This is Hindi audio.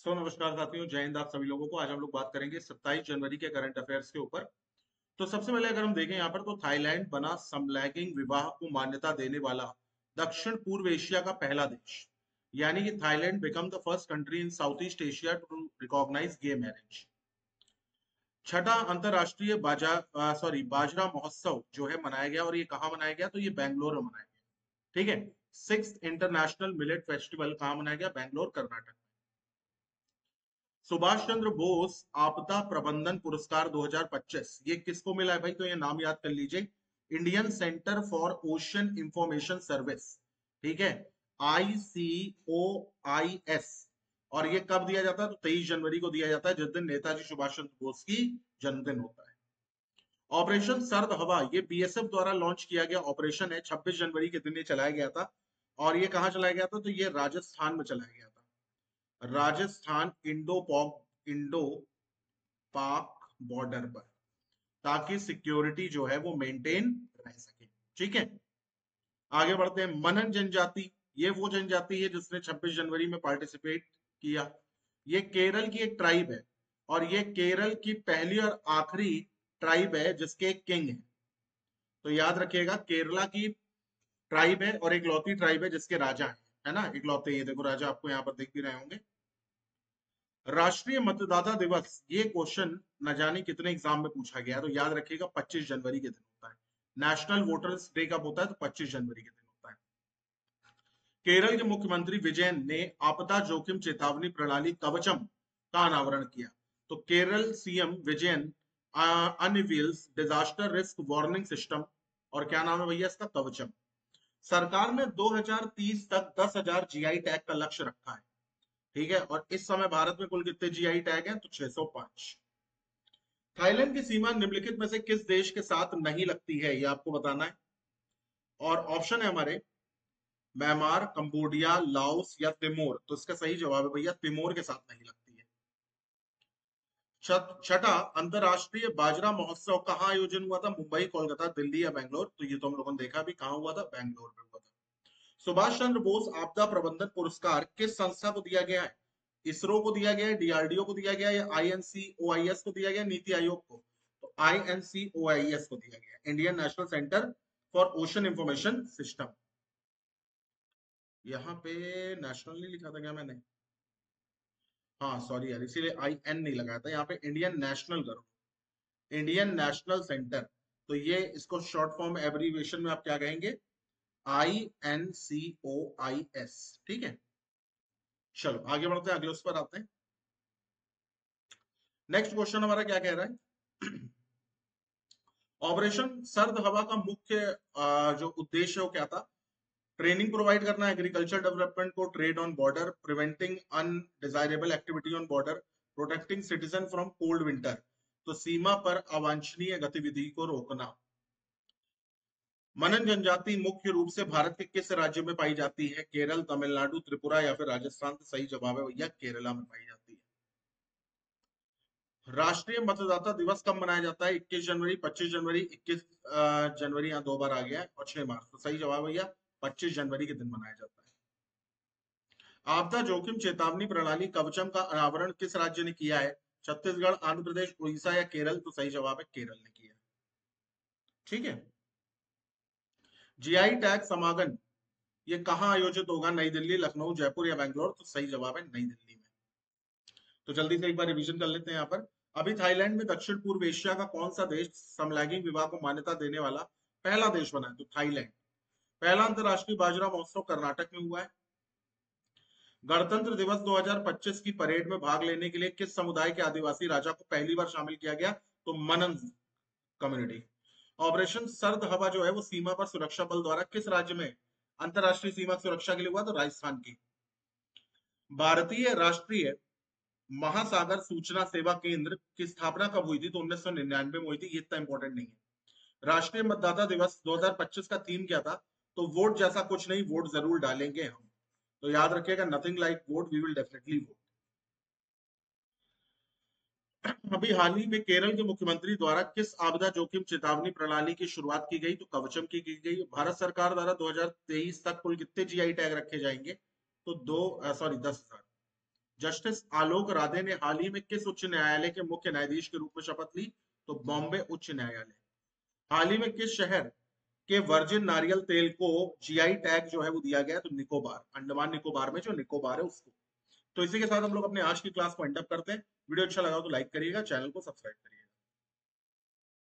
नमस्कार साथियों, जय हिंद आप सभी लोगों को। आज हम लोग बात करेंगे 27 जनवरी के करंट अफेयर्स के ऊपर। तो सबसे पहले अगर हम देखें यहाँ पर, तो थाईलैंड बना समलैंगिक विवाह को मान्यता देने वाला दक्षिण पूर्व एशिया का पहला देश। यानी कि Thailand become the first country in South East Asia to recognise gay marriage. छठा अंतरराष्ट्रीय बाजरा महोत्सव जो है मनाया गया, और ये कहाँ मनाया गया? तो ये बैंगलोर में मनाया गया। ठीक है। सिक्स्थ इंटरनेशनल मिलेट फेस्टिवल कहाँ मनाया गया? बैंगलोर, कर्नाटक। सुभाष चंद्र बोस आपदा प्रबंधन पुरस्कार 2025 ये किसको मिला है भाई? तो ये नाम याद कर लीजिए, Indian centre for ocean information service. ठीक है, ICOIS। और ये कब दिया जाता है? तो 23 जनवरी को दिया जाता है, जिस दिन नेताजी सुभाष चंद्र बोस की जन्मदिन होता है। ऑपरेशन सर्द हवा ये BSF द्वारा लॉन्च किया गया ऑपरेशन है। 26 जनवरी के दिन ये चलाया गया था। और ये कहाँ चलाया गया था? तो ये राजस्थान में चलाया गया था। राजस्थान इंडो पाक बॉर्डर पर, ताकि सिक्योरिटी जो है वो मेंटेन रह सके। ठीक है, आगे बढ़ते हैं। मनन जनजाति ये वो जनजाति है जिसने 26 जनवरी में पार्टिसिपेट किया। ये केरल की एक ट्राइब है, और ये केरल की पहली और आखिरी ट्राइब है जिसके एक किंग है। तो याद रखिएगा, केरला की ट्राइब है और इकलौती ट्राइब है जिसके राजा है ना, इकलौते। ये देखो राजा आपको यहाँ पर दिख भी रहे होंगे। राष्ट्रीय मतदाता दिवस ये क्वेश्चन न जाने कितने एग्जाम में पूछा गया है, तो याद रखिएगा 25 जनवरी के दिन होता है। नेशनल वोटर्स डे कब होता है? तो 25 जनवरी के दिन होता है। केरल के मुख्यमंत्री विजयन ने आपदा जोखिम चेतावनी प्रणाली कवचम का अनावरण किया। तो Kerala CM Vijayan unveils disaster risk warning system, और क्या नाम है भैया इसका? कवचम। सरकार ने 2030 तक 10,000 GI टैग का लक्ष्य रखा है। ठीक है, और इस समय भारत में कुल कितने GI टैग हैं? तो 605। थाईलैंड की सीमा निम्नलिखित में से किस देश के साथ नहीं लगती है? ये आपको बताना है। और ऑप्शन है हमारे म्यांमार, कंबोडिया, लाओस या तिमोर। तो इसका सही जवाब है भैया तिमोर के साथ नहीं लगती है। छठा अंतरराष्ट्रीय बाजरा महोत्सव कहाँ आयोजन हुआ था? मुंबई, कोलकाता, दिल्ली या बैंगलोर? तो ये तो हम लोगों ने देखा भी, कहाँ हुआ था? बैंगलोर में हुआ था। सुभाष चंद्र बोस आपदा प्रबंधन पुरस्कार किस संस्था को दिया गया है? इसरो को दिया गया है, DRDO को दिया गया, या INCOIS को दिया गया, नीति आयोग को? तो INCOIS को दिया गया, Indian national centre for ocean information system. यहाँ पे नेशनल नहीं लिखा था क्या मैंने? हाँ सॉरी यार, इसीलिए IN नहीं लगाया था। यहाँ पे इंडियन नेशनल करो, इंडियन नेशनल सेंटर। तो ये इसको शॉर्ट फॉर्म एब्रीविएशन में आप क्या कहेंगे? INCOIS। ठीक है, चलो आगे बढ़ते हैं, अगले उस पर आते हैं। नेक्स्ट क्वेश्चन हमारा क्या कह रहा है? ऑपरेशन सर्द हवा का मुख्य जो उद्देश्य है वो क्या था? ट्रेनिंग प्रोवाइड करना, एग्रीकल्चर डेवलपमेंट को, trade on border, preventing undesirable activity on border, protecting citizen from cold winter. तो सीमा पर अवांछनीय गतिविधि को रोकना। मनन जनजाति मुख्य रूप से भारत के किस राज्य में पाई जाती है? केरल, तमिलनाडु, त्रिपुरा या फिर राजस्थान? तो सही जवाब है भैया केरला में पाई जाती है। राष्ट्रीय मतदाता दिवस कब मनाया जाता है? 21 जनवरी, 25 जनवरी, 21 जनवरी, यहाँ दो बार आ गया है, और 6 मार्च। तो सही जवाब भैया 25 जनवरी के दिन मनाया जाता है। आपदा जोखिम चेतावनी प्रणाली कवचम का अनावरण किस राज्य ने किया है? छत्तीसगढ़, आंध्र प्रदेश, उड़ीसा या केरल? तो सही जवाब है केरल ने किया। ठीक है, GI टैग समागम ये कहाँ आयोजित होगा? नई दिल्ली, लखनऊ, जयपुर या बैंगलोर? तो सही जवाब है नई दिल्ली में। तो जल्दी से एक बार रिवीजन कर लेते हैं यहाँ पर। अभी थाईलैंड में दक्षिण पूर्व एशिया का कौन सा देश समलैंगिक विवाह को मान्यता देने वाला पहला देश बना है? तो थाईलैंड। पहला अंतरराष्ट्रीय बाजरा महोत्सव कर्नाटक में हुआ है। गणतंत्र दिवस 2025 की परेड में भाग लेने के लिए किस समुदाय के आदिवासी राजा को पहली बार शामिल किया गया? तो मनन कम्युनिटी। ऑपरेशन सर्द हवा जो है वो सीमा पर सुरक्षा बल द्वारा किस राज्य में अंतरराष्ट्रीय सीमा सुरक्षा के लिए हुआ? तो राजस्थान की। भारतीय राष्ट्रीय महासागर सूचना सेवा केंद्र की स्थापना कब हुई थी? तो 1999 में हुई थी। ये इतना इंपॉर्टेंट नहीं है। राष्ट्रीय मतदाता दिवस 2025 का थीम क्या था? तो वोट जैसा कुछ नहीं, वोट जरूर डालेंगे हम। तो याद रखिएगा, nothing like vote, we will definitely vote. अभी हाल ही में केरल के मुख्यमंत्री द्वारा किस आपदा जोखिम चेतावनी प्रणाली की शुरुआत की गई? तो कवचम की गई। भारत सरकार द्वारा 2023 तक कुल कितने GI टैग रखे जाएंगे? तो 10,000। जस्टिस आलोक राधे ने हाल ही में किस उच्च न्यायालय के मुख्य न्यायाधीश के रूप में शपथ ली? तो बॉम्बे उच्च न्यायालय। हाल ही में किस शहर के वर्जिन नारियल तेल को जीआई टैग जो है वो दिया गया? तो निकोबार, अंडमान निकोबार में जो निकोबार है उसको। तो इसी के साथ हम लोग अपने आज की क्लास को एंड अप करते हैं। वीडियो अच्छा लगा तो लाइक करिएगा, चैनल को सब्सक्राइब करिएगा।